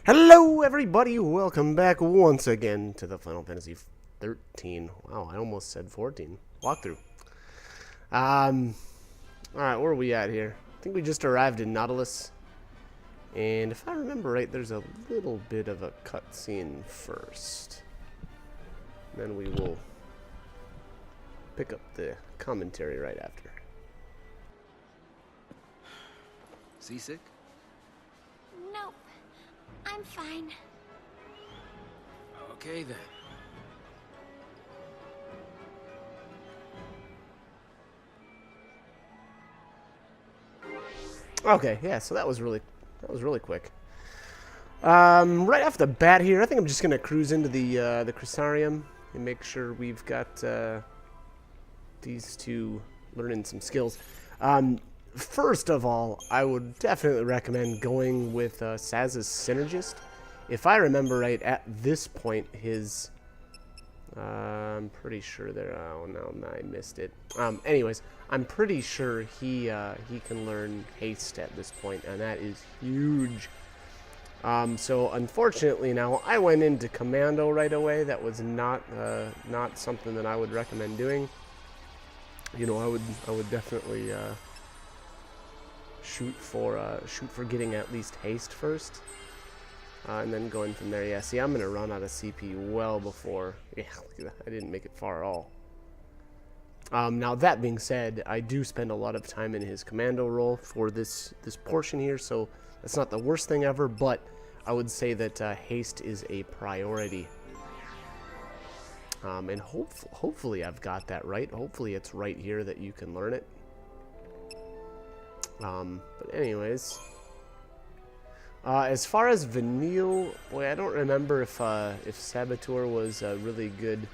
Hello, everybody. Welcome back once again to the Final Fantasy 13. Wow, I almost said 14. Walkthrough. Alright, where are we at here? I think we just arrived in Nautilus. And if I remember right, there's a little bit of a cutscene first. Then we will pick up the commentary right after. Seasick? Nope. I'm fine. Okay then. Okay, yeah, so that was really quick. Right off the bat here, I think I'm just gonna cruise into the Crysarium and make sure we've got these two learning some skills. First of all, I would definitely recommend going with Saz's Synergist. If I remember right, at this point, his... I'm pretty sure there... Oh, no, I missed it. Anyways, I'm pretty sure he can learn Haste at this point, and that is huge. So, unfortunately, now, I went into Commando right away. That was not something that I would recommend doing. You know, I would definitely... shoot for getting at least haste first, and then going from there. Yeah, see, I'm gonna run out of CP well before. Yeah, I didn't make it far at all. Now that being said, I do spend a lot of time in his commando role for this portion here, so that's not the worst thing ever. But I would say that haste is a priority, and hopefully I've got that right. Hopefully it's right here that you can learn it. But anyways, as far as Vanille, boy, I don't remember if Saboteur was a really good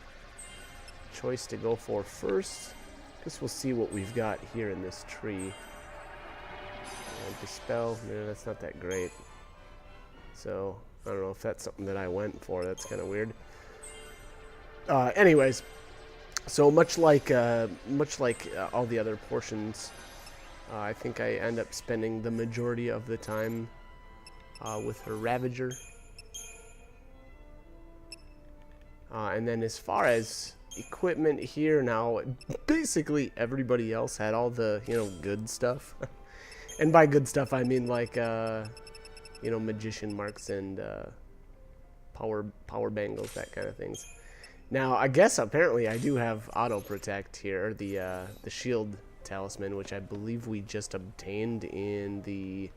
choice to go for first. Guess we'll see what we've got here in this tree. Dispel, no, that's not that great. So I don't know if that's something that I went for. That's kind of weird. Anyways, so much like all the other portions. I think I end up spending the majority of the time with her Ravager. And then as far as equipment here now, basically everybody else had all the, good stuff. And by good stuff, I mean like, magician marks and power bangles, that kind of things. Now, I guess apparently I do have auto protect here, the shield talisman, which I believe we just obtained in the,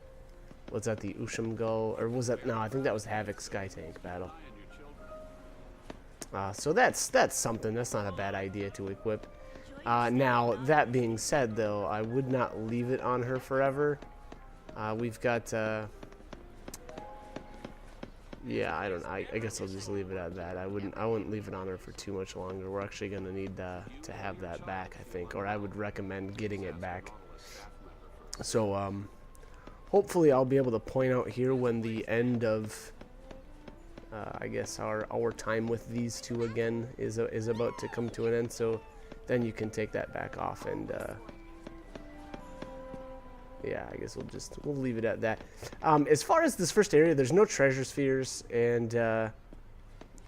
was that the Ushamgal, or was that, no, I think that was Havoc Sky Tank battle. So that's something. That's not a bad idea to equip. Now, that being said, though, I would not leave it on her forever. We've got, yeah, I guess I'll just leave it at that. I wouldn't leave it on her for too much longer. We're actually gonna need to have that back, I think, or I would recommend getting it back. So hopefully I'll be able to point out here when the end of I guess our time with these two again is about to come to an end. So then you can take that back off, and yeah, I guess we'll leave it at that. As far as this first area, there's no treasure spheres, and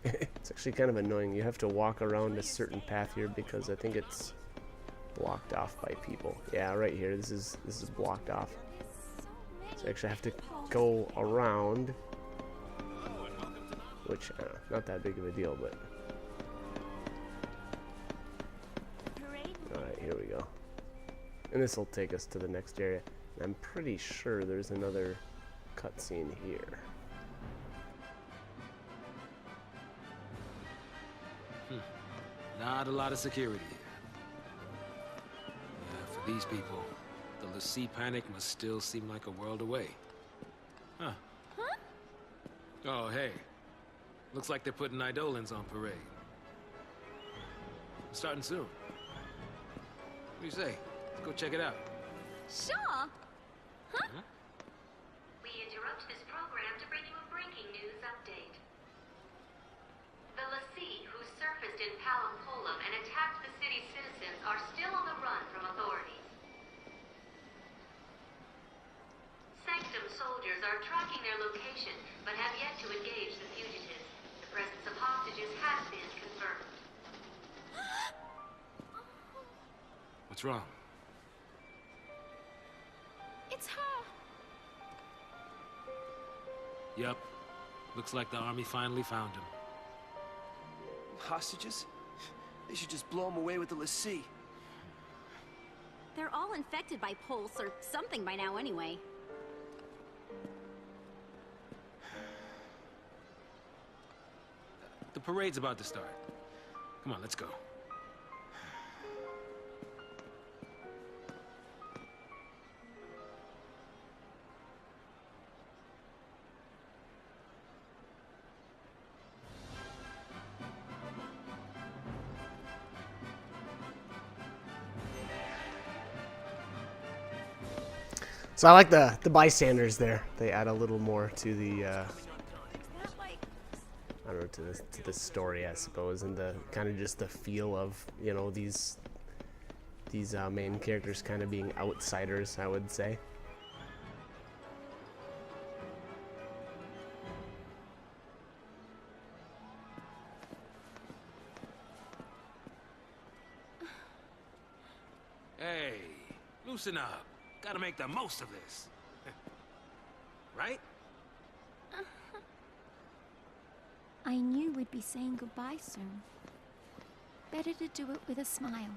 it's actually kind of annoying. You have to walk around a certain path here because I think it's blocked off by people. Yeah, right here. This is blocked off. So I actually have to go around, which not that big of a deal, but all right, here we go. And this will take us to the next area. I'm pretty sure there's another cutscene here. Not a lot of security here. Yeah, for these people, the Lassie panic must still seem like a world away. Huh? Oh, hey. Looks like they're putting Eidolons on parade. Starting soon. What do you say? Let's go check it out. Sure. Huh? We interrupt this program to bring you a breaking news update. The Lassie, who surfaced in Palampolam and attacked the city's citizens, are still on the run from authorities. Sanctum soldiers are tracking their location, but have yet to What's wrong? It's her. Yup. Looks like the army finally found him. Hostages? They should just blow them away with the lassie. They're all infected by pulse or something by now anyway. The parade's about to start. Come on, let's go. So I like the bystanders there. They add a little more to the I don't know, to the story, I suppose, and the kind of just the feel of, you know, these main characters kind of being outsiders, I would say. Hey, loosen up. Gotta make the most of this. Right? I knew we'd be saying goodbye soon. Better to do it with a smile.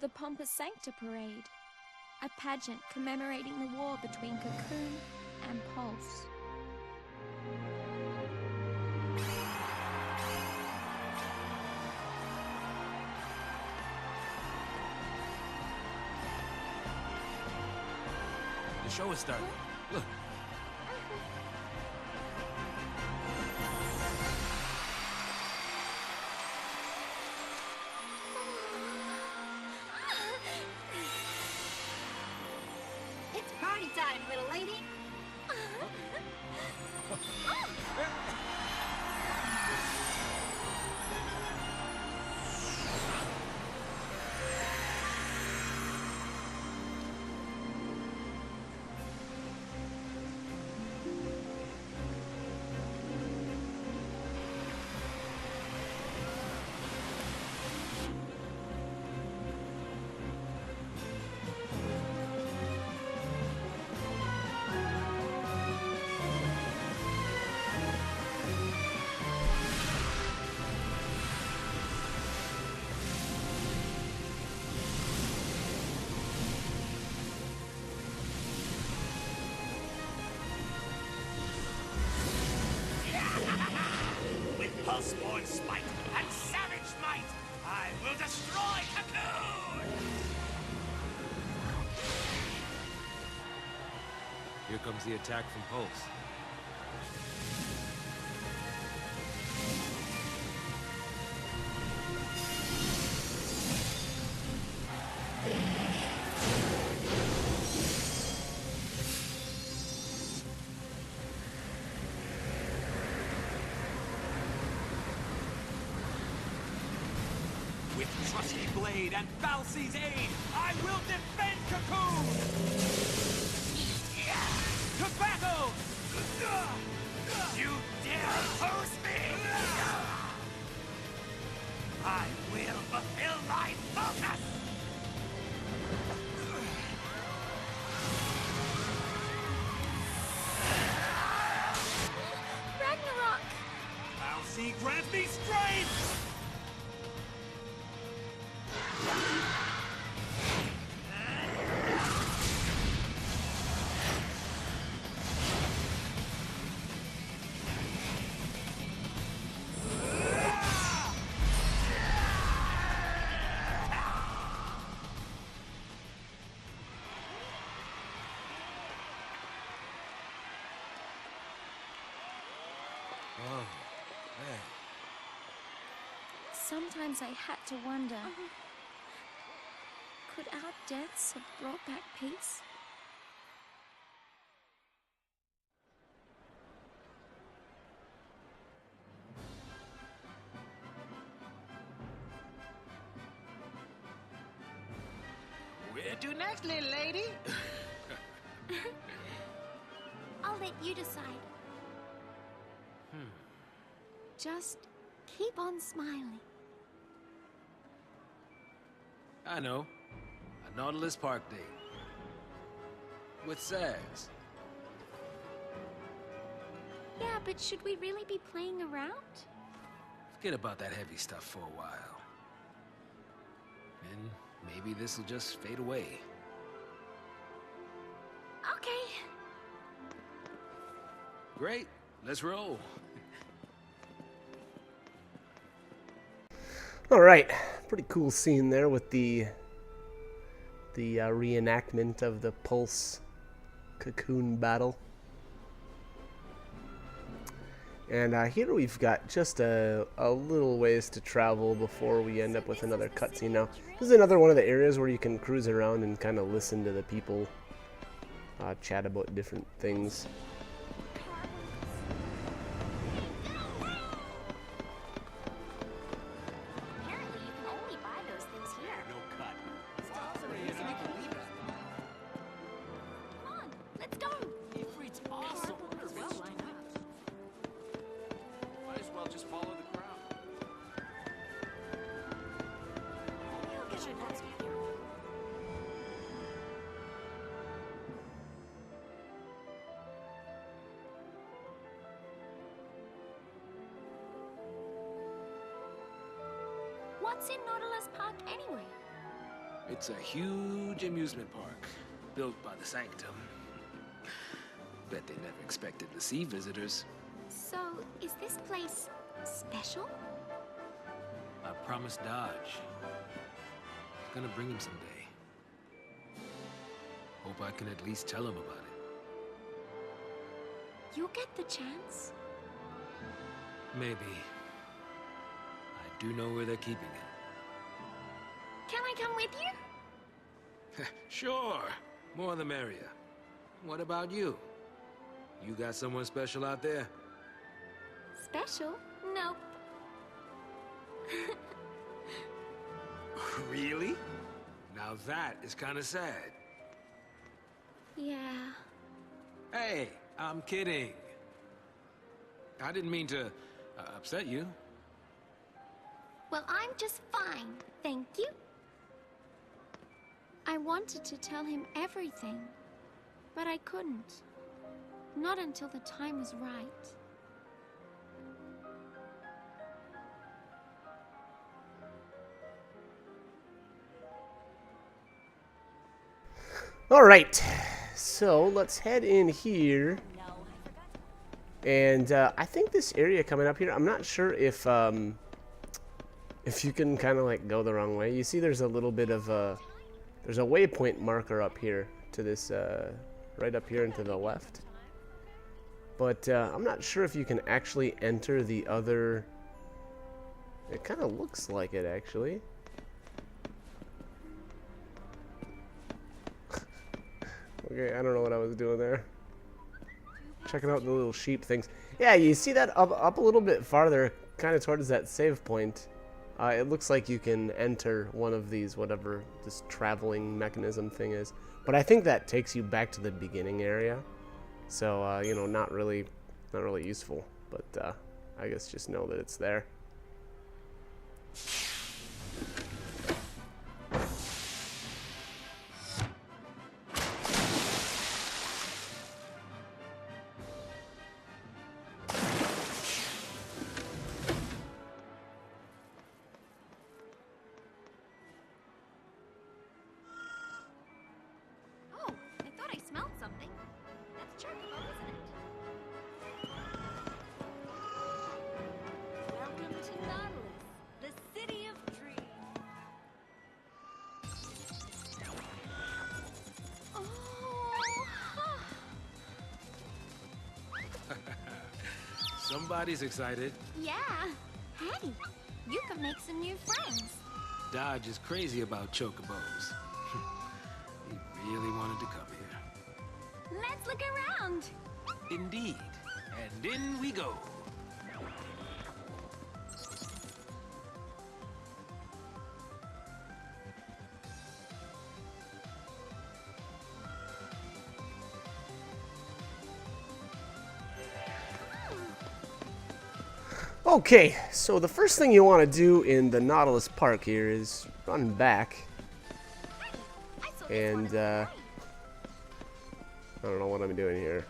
The Pompous Sancta Parade. A pageant commemorating the war between Cocoon and Pulse. The show is starting. Look. It's party time, little lady. Pulse-born spite and savage might, I will destroy Cocoon! Here comes the attack from Pulse. With trusty blade and Falsey's aid, I will defend Cocoon! To battle! You dare oppose me? I will fulfill my focus! Ragnarok! Falsey grant me strength! Oh, man. Sometimes I had to wonder, could our deaths have brought back peace? Where to next, little lady? I'll let you decide. Just keep on smiling. I know. A Nautilus Park date. With Sags. Yeah, but should we really be playing around? Forget about that heavy stuff for a while. And maybe this'll just fade away. Okay. Great. Let's roll. All right, pretty cool scene there with the reenactment of the Pulse Cocoon battle. And here we've got just a little ways to travel before we end up with another cutscene. Now, this is another one of the areas where you can cruise around and kind of listen to the people chat about different things. Apparently, you can only buy those things here. No cut. Come on, let's go. Ifrit's awesome. Well, why not? Might as well just follow the crowd. You'll get your nuts with you. What's in Nautilus Park anyway? It's a huge amusement park, built by the Sanctum. Bet they never expected to see visitors. So, is this place special? I promised Dodge. Gonna bring him someday. Hope I can at least tell him about it. You'll get the chance. Maybe. I do know where they're keeping it. Can I come with you? Sure. More the merrier. What about you? You got someone special out there? Special? Nope. Really? Now that is kind of sad. Yeah. Hey, I'm kidding. I didn't mean to upset you. Well, I'm just fine, thank you. I wanted to tell him everything, but I couldn't. Not until the time was right. All right, so let's head in here. And I think this area coming up here, I'm not sure if you can kind of like go the wrong way. You see there's a little bit of a, there's a waypoint marker up here to this, right up here and to the left. But I'm not sure if you can actually enter the other, it kind of looks like it actually. Okay, I don't know what I was doing there. Checking out the little sheep things. Yeah, you see that up a little bit farther, kind of towards that save point. It looks like you can enter one of these, whatever this traveling mechanism thing is. But I think that takes you back to the beginning area. So, you know, not really useful. But I guess just know that it's there. Oh, I thought I smelled something. That's Chocobo, isn't it? Welcome to Nautilus, the city of dreams. Oh, Somebody's excited. yeah. Hey, you can make some new friends. Dodge is crazy about chocobos. He really wanted to come here. Let's look around. Indeed. And in we go. Okay, so the first thing you want to do in the Nautilus Park here is run back. And, I don't know what I'm doing here.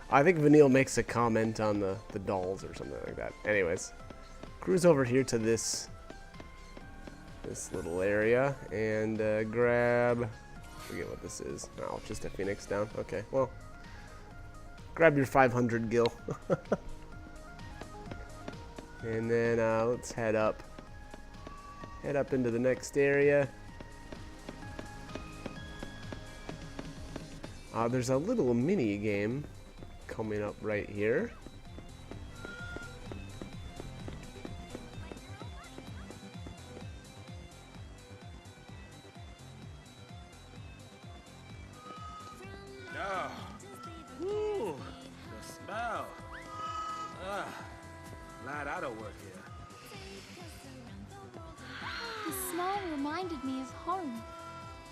I think Vanille makes a comment on the dolls or something like that. Anyways, cruise over here to this little area and grab, I forget what this is. Oh, just a phoenix down. Okay, well, grab your 500 gil. And then let's head up into the next area. There's a little mini game coming up right here. Oh. Ooh, the smell. Glad I don't work here. The smell reminded me of home,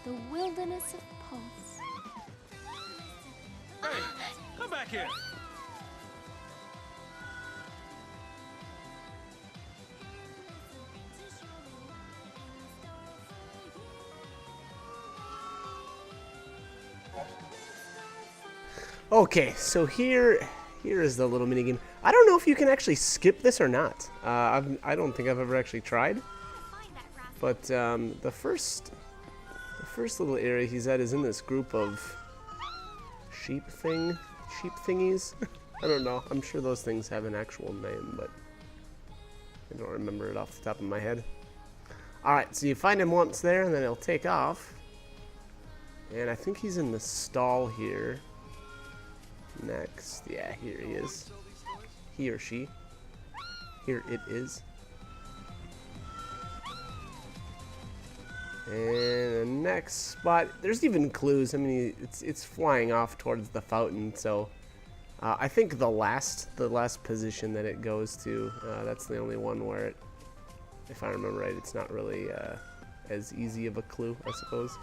the wilderness of Pulse. Hey, come back here. Okay, so here is the little mini game. I don't know if you can actually skip this or not. I don't think I've ever actually tried. But the first little area he's at is in this group of sheep thingies. I don't know. I'm sure those things have an actual name, but I don't remember it off the top of my head. Alright, so you find him once there, and then he'll take off. And I think he's in the stall here. Next. Yeah, here he is. He or she. Here it is. And the next spot, there's even clues. I mean, it's flying off towards the fountain, so I think the last position that it goes to, that's the only one where it, if I remember right, it's not really as easy of a clue, I suppose.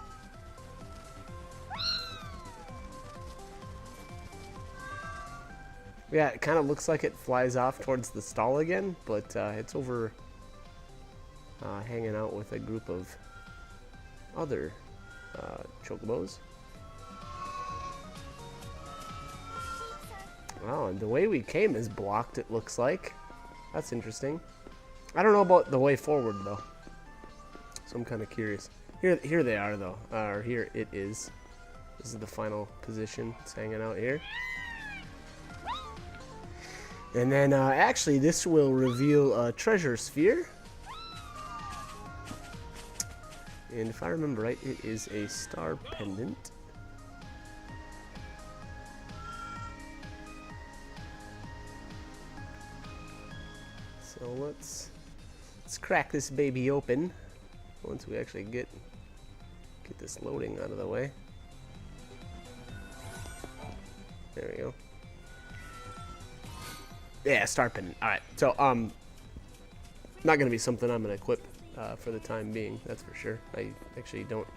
Yeah, it kind of looks like it flies off towards the stall again, but it's over hanging out with a group of other chocobos. Wow, and the way we came is blocked, it looks like. That's interesting. I don't know about the way forward, though. So I'm kind of curious. Here they are, though. Or here it is. This is the final position. It's hanging out here. And then, actually, this will reveal a treasure sphere. And if I remember right, it is a star pendant. So let's crack this baby open once we actually get this loading out of the way. There we go. Yeah, star pendant. All right. So not gonna be something I'm gonna equip for the time being. That's for sure. I actually don't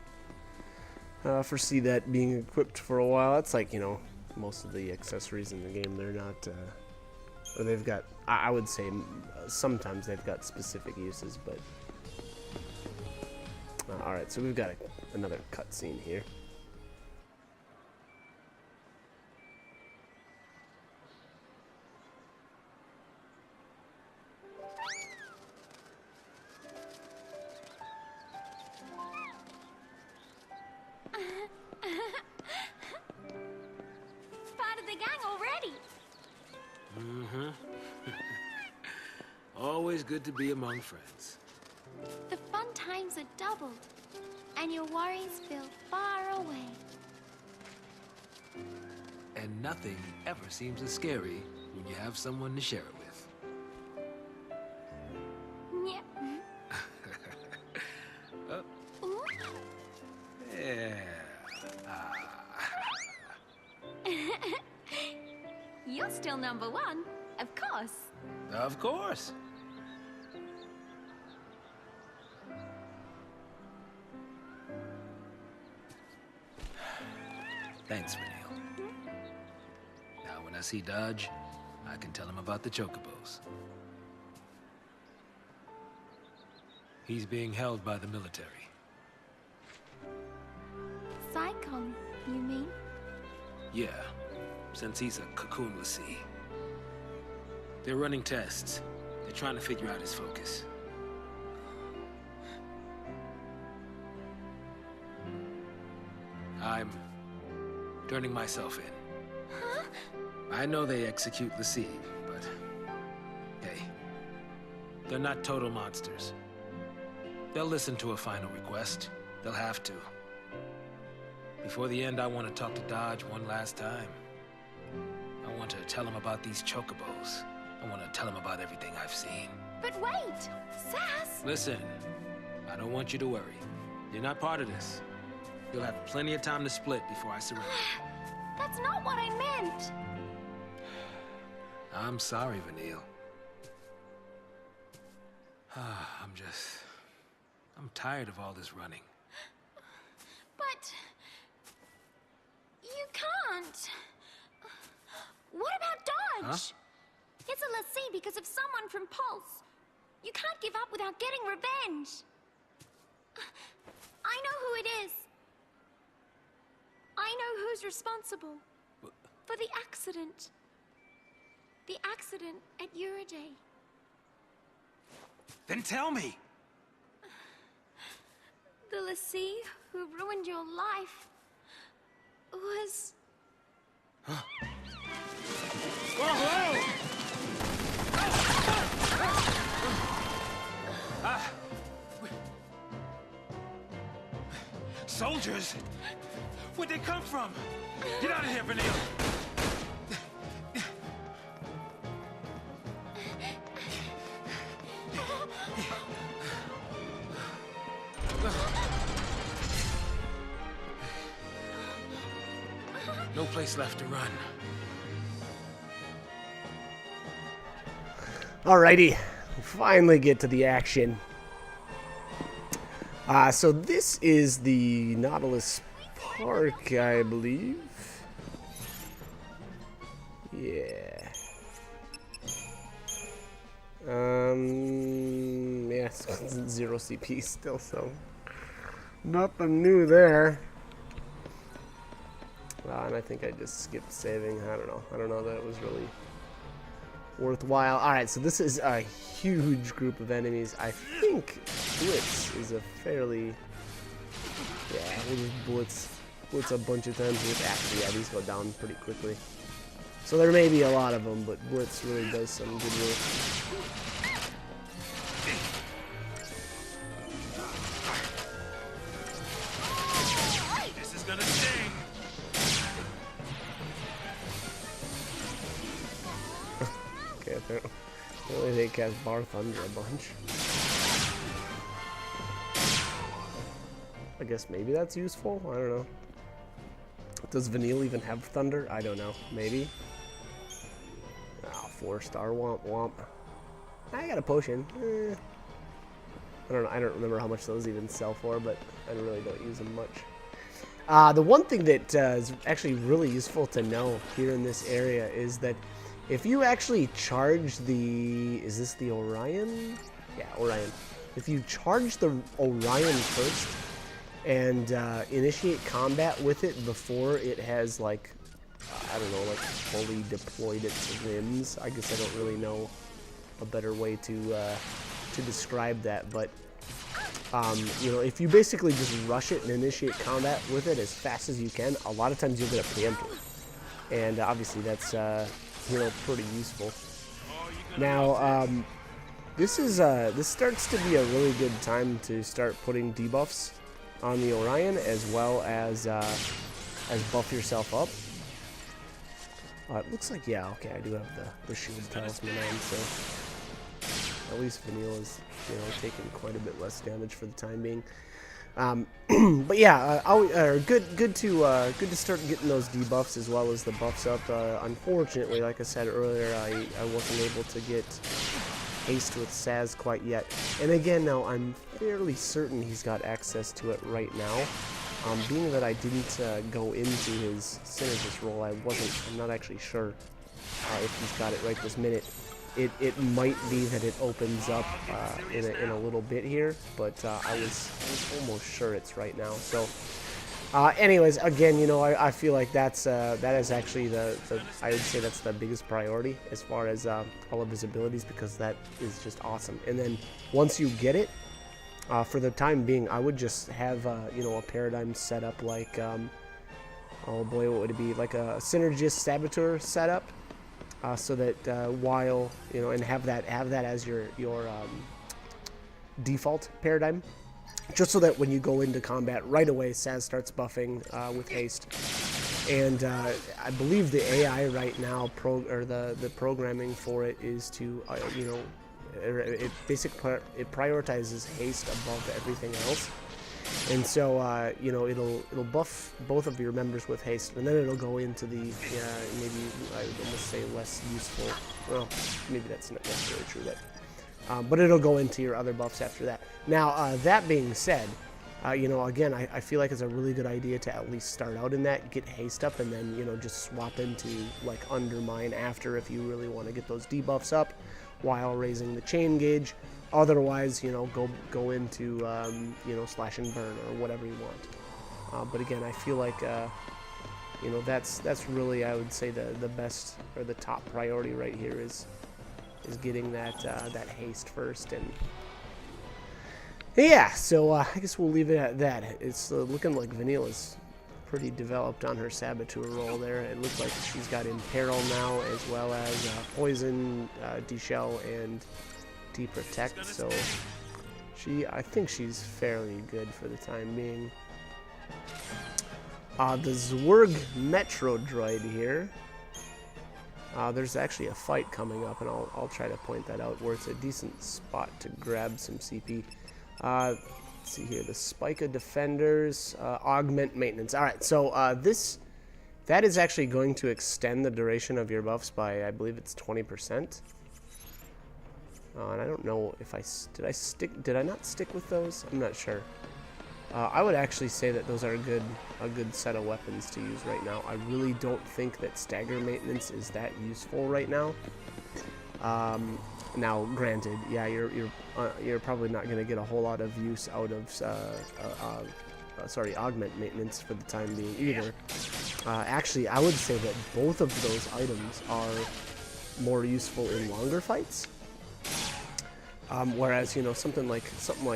foresee that being equipped for a while. That's like, you know, most of the accessories in the game. They're not. Or they've got. I would say sometimes they've got specific uses, but. All right. So we've got another cutscene here. Part of the gang already. Always good to be among friends. The fun times are doubled, and your worries feel far away. And nothing ever seems as scary when you have someone to share it with. Yep. Ooh. Yeah. You're still number one, of course. Of course. Thanks, Vanille. Now, when I see Dodge, I can tell him about the Chocobos. He's being held by the military. Psychon, you mean? Yeah, since he's a cocoon Lassie. They're running tests. They're trying to figure out his focus. I'm turning myself in. Huh? I know they execute Lassie, but hey, they're not total monsters. They'll listen to a final request. They'll have to. Before the end, I want to talk to Dodge one last time. I want to tell him about these Chocobos. I want to tell him about everything I've seen. But wait! Sass! Listen, I don't want you to worry. You're not part of this. You'll have plenty of time to split before I surrender. That's not what I meant! I'm sorry, Vanille. I'm tired of all this running. But... you can't. What about Dodge? Huh? It's a Lassie because of someone from Pulse. You can't give up without getting revenge. I know who it is. I know who's responsible for the accident. The accident at Uriday. Then tell me! The Lassie who ruined your life was... Soldiers? Where'd they come from? Get out of here, Vanille! No place left to run. Alrighty, we finally get to the action. So this is the Nautilus Park, I believe. Yeah. Yes, 0 CP still, so nothing new there. And I think I just skipped saving. I don't know. I don't know that it was really worthwhile. Alright, so this is a huge group of enemies. I think Blitz is a fairly... yeah, we'll just blitz a bunch of times. Actually, yeah, these go down pretty quickly. So there may be a lot of them, but Blitz really does some good work. This is gonna sting! Okay, apparently they cast Bar Thunder a bunch. I guess maybe that's useful. I don't know. Does Vanille even have Thunder? I don't know. Maybe. Oh, 4-star womp womp. I got a potion. I don't know. I don't remember how much those even sell for, but I really don't use them much. The one thing that is actually really useful to know here in this area is that if you actually charge the... is this the Orion? Yeah, Orion. If you charge the Orion first and initiate combat with it before it has, like, I don't know, like, fully deployed its limbs. I guess I don't really know a better way to describe that, but you know, if you basically just rush it and initiate combat with it as fast as you can, a lot of times you'll get a preemptor, and obviously that's you know, pretty useful. Now this starts to be a really good time to start putting debuffs on the Orion, as well as buff yourself up. It looks like, yeah, okay, I do have the shield talisman on, so at least Vanille is, you know, taking quite a bit less damage for the time being. But yeah, good to start getting those debuffs as well as the buffs up. Unfortunately, like I said earlier, I wasn't able to get haste with Saz quite yet. And again, now I'm fairly certain he's got access to it right now. Being that I didn't go into his synergist role, I'm not actually sure if he's got it right this minute. It might be that it opens up in a little bit here, but I was almost sure it's right now. So, anyways, again, you know, I feel like that is actually I would say that's the biggest priority as far as all of his abilities, because that is just awesome. And then once you get it, for the time being, I would just have you know, a paradigm set up like oh boy, what would it be, like a synergist saboteur setup. So that while, you know, and have that as your default paradigm, just so that when you go into combat right away, Saz starts buffing with haste. And I believe the AI right now, the programming for it is to, you know, it prioritizes haste above everything else. And so, you know, it'll buff both of your members with haste, and then it'll go into the, maybe I would almost say less useful. Well, maybe that's not necessarily true, but it'll go into your other buffs after that. Now, that being said, you know, again, I feel like it's a really good idea to at least start out in that, get haste up, and then, you know, just swap into like undermine after if you really want to get those debuffs up while raising the chain gauge. Otherwise, you know, go into, you know, slash and burn or whatever you want. But again, I feel like, you know, that's really, I would say, the best or the top priority right here is getting that haste first. And yeah, so I guess we'll leave it at that. It's looking like Vanilla's pretty developed on her saboteur role there. It looks like she's got Imperil now, as well as Poison, Deshell, and Deprotect, so I think she's fairly good for the time being. The Zwerg Metro Droid here. There's actually a fight coming up, and I'll try to point that out where it's a decent spot to grab some CP. Let's see here, the Spica Defenders, augment maintenance. All right, so that is actually going to extend the duration of your buffs by, I believe it's 20%. And I don't know if did I not stick with those? I'm not sure. I would actually say that those are a good set of weapons to use right now. I really don't think that stagger maintenance is that useful right now. Now, granted, yeah, you're probably not going to get a whole lot of use out of augment maintenance for the time being either. Actually, I would say that both of those items are more useful in longer fights. Whereas, you know, something like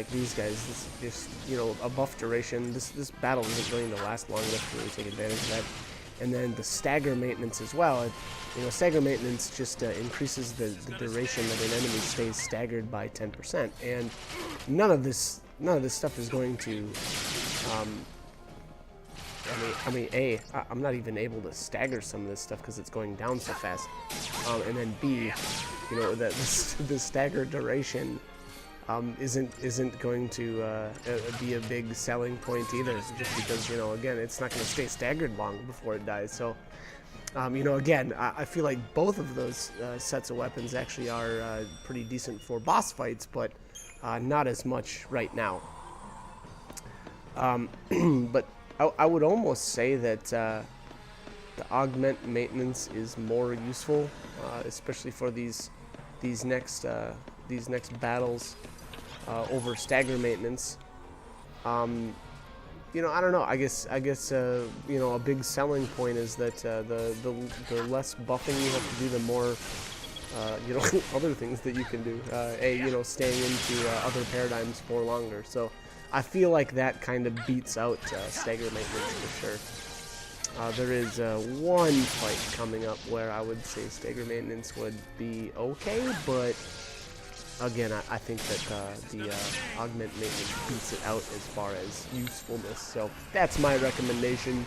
these guys, this you know, a buff duration, this battle isn't going to last long enough to really take advantage of that. And then the stagger maintenance as well. You know, stagger maintenance just increases the duration that an enemy stays staggered by 10%. And none of this stuff is going to. I'm not even able to stagger some of this stuff because it's going down so fast. And then B, you know, that the stagger duration isn't going to be a big selling point either, just because, you know, again, it's not going to stay staggered long before it dies. So, you know, again, I feel like both of those sets of weapons actually are pretty decent for boss fights, but not as much right now. But I would almost say that the augment maintenance is more useful, especially for these next battles over stagger maintenance. You know, I don't know. I guess you know, a big selling point is that the less buffing you have to do, the more you know, other things that you can do. You know, staying into other paradigms for longer. So I feel like that kind of beats out stagger maintenance for sure. There is one fight coming up where I would say stagger maintenance would be okay, but again, I think that the augment maintenance beats it out as far as usefulness. So that's my recommendation.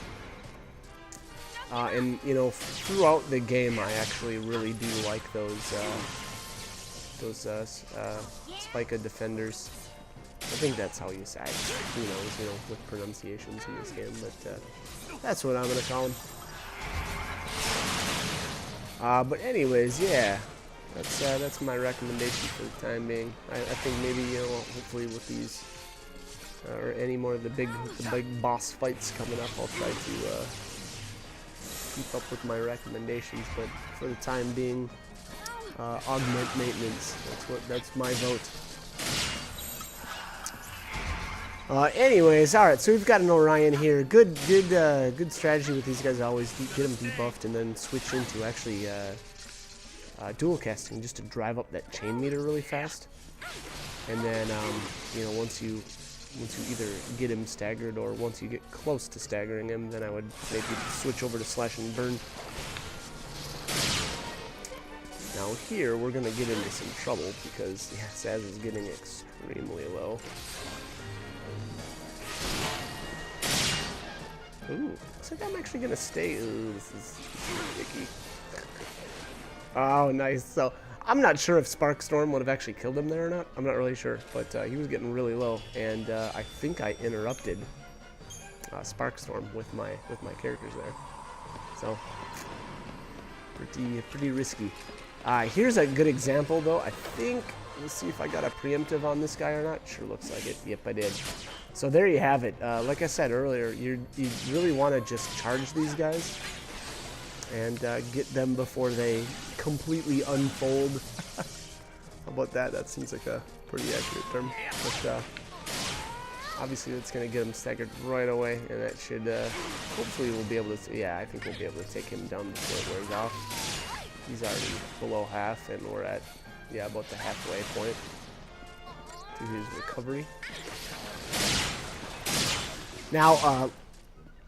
And you know, throughout the game, I actually really do like those Spica Defenders. I think that's how you say it. Who knows, you know, with pronunciations in this game, but that's what I'm gonna call them. But anyways, yeah, that's my recommendation for the time being. I think maybe, you know, hopefully with these or any more of the big boss fights coming up, I'll try to keep up with my recommendations. But for the time being, augment maintenance. That's my vote. Anyways, all right. So we've got an Orion here. Good strategy with these guys. Always get them debuffed and then switch into actually dual casting just to drive up that chain meter really fast. And then you know, once you either get him staggered or once you get close to staggering him, then I would maybe switch over to slash and burn. Now here we're gonna get into some trouble because yeah, Saz is getting extremely low. Ooh, looks like I'm actually gonna stay. Ooh, this is tricky. Oh, nice. So I'm not sure if Spark Storm would have actually killed him there or not. I'm not really sure, but he was getting really low, and I think I interrupted Spark Storm with my characters there. So pretty risky. Here's a good example though. I think, let's see if I got a preemptive on this guy or not. Sure looks like it. Yep, I did. So there you have it. Like I said earlier, you really want to just charge these guys and get them before they completely unfold. How about that? That seems like a pretty accurate term. But obviously that's going to get him staggered right away, and that should hopefully we'll be able to. Yeah, I think we'll be able to take him down before it wears off. He's already below half, and we're at about the halfway point to his recovery. Now,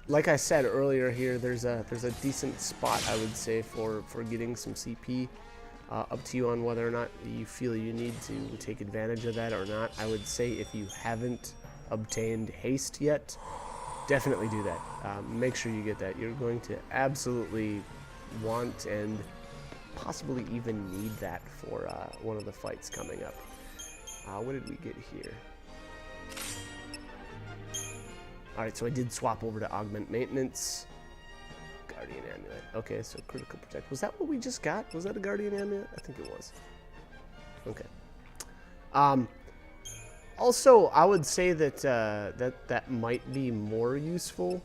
like I said earlier here, there's a decent spot, I would say, for getting some CP. Up to you on whether or not you feel you need to take advantage of that or not. I would say if you haven't obtained haste yet, definitely do that. Make sure you get that. You're going to absolutely want and possibly even need that for one of the fights coming up. What did we get here? Alright, so I did swap over to Augment Maintenance. Guardian Amulet. Okay, so Critical Protect. Was that what we just got? Was that a Guardian Amulet? I think it was. Okay. Also, I would say that that might be more useful,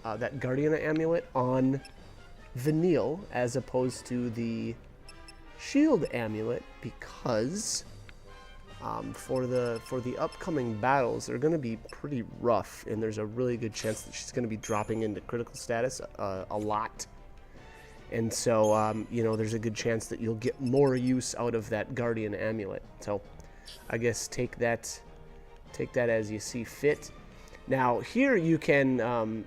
that Guardian Amulet on Vanille as opposed to the Shield Amulet, because for the upcoming battles, they're going to be pretty rough, and there's a really good chance that she's going to be dropping into critical status a lot. And so, you know, there's a good chance that you'll get more use out of that Guardian Amulet. So, I guess take that as you see fit. Now, here you can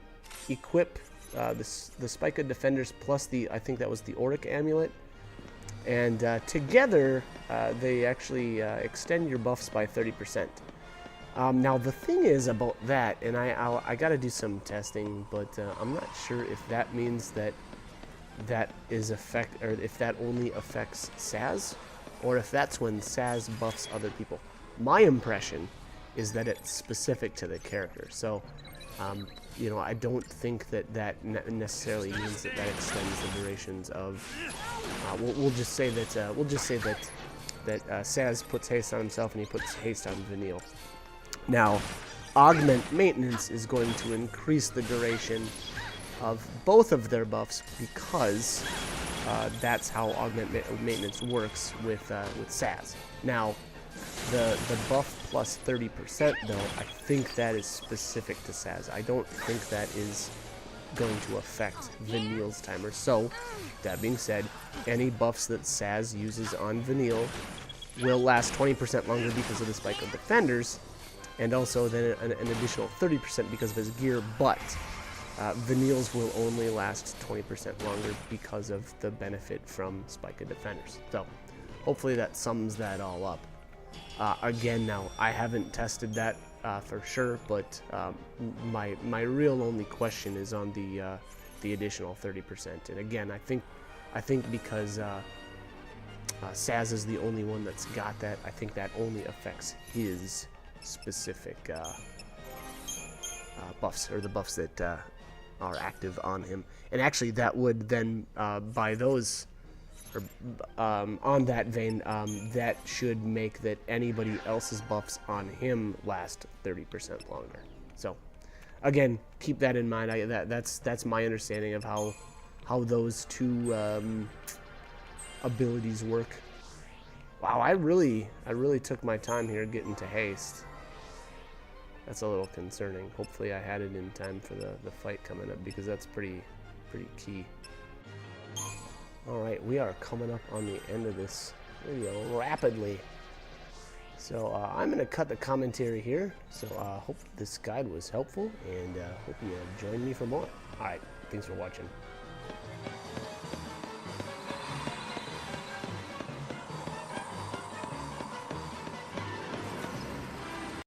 equip the Spica Defenders plus I think that was the Auric Amulet. And together, they actually extend your buffs by 30%. Now, the thing is about that, and I got to do some testing, but I'm not sure if that means that is or if that only affects Saz, or if that's when Saz buffs other people. My impression is that it's specific to the character. So, you know, I don't think that necessarily means that extends the durations of. We'll just say that Saz puts haste on himself and he puts haste on Vanille. Now, Augment Maintenance is going to increase the duration of both of their buffs because that's how Augment Maintenance works with Saz. Now, the buff plus 30% though, I think that is specific to Saz. I don't think that is going to affect Vanille's timer. So, that being said, any buffs that Saz uses on Vanille will last 20% longer because of the Spica Defenders, and also then an additional 30% because of his gear, but Vanille's will only last 20% longer because of the benefit from Spica Defenders. So, hopefully that sums that all up. Again, now, I haven't tested that for sure, but my real only question is on the additional 30%. And again, I think because Saz is the only one that's got that, I think that only affects his specific buffs, or the buffs that are active on him. And actually, that would then, by those, or on that vein, that should make that anybody else's buffs on him last 30% longer. So, again, keep that in mind. That's my understanding of how those two abilities work. Wow, I really took my time here getting to haste. That's a little concerning. Hopefully I had it in time for the fight coming up, because that's pretty key. Alright, we are coming up on the end of this video rapidly. So I'm going to cut the commentary here. So hope this guide was helpful, and hope you join me for more. Alright, thanks for watching.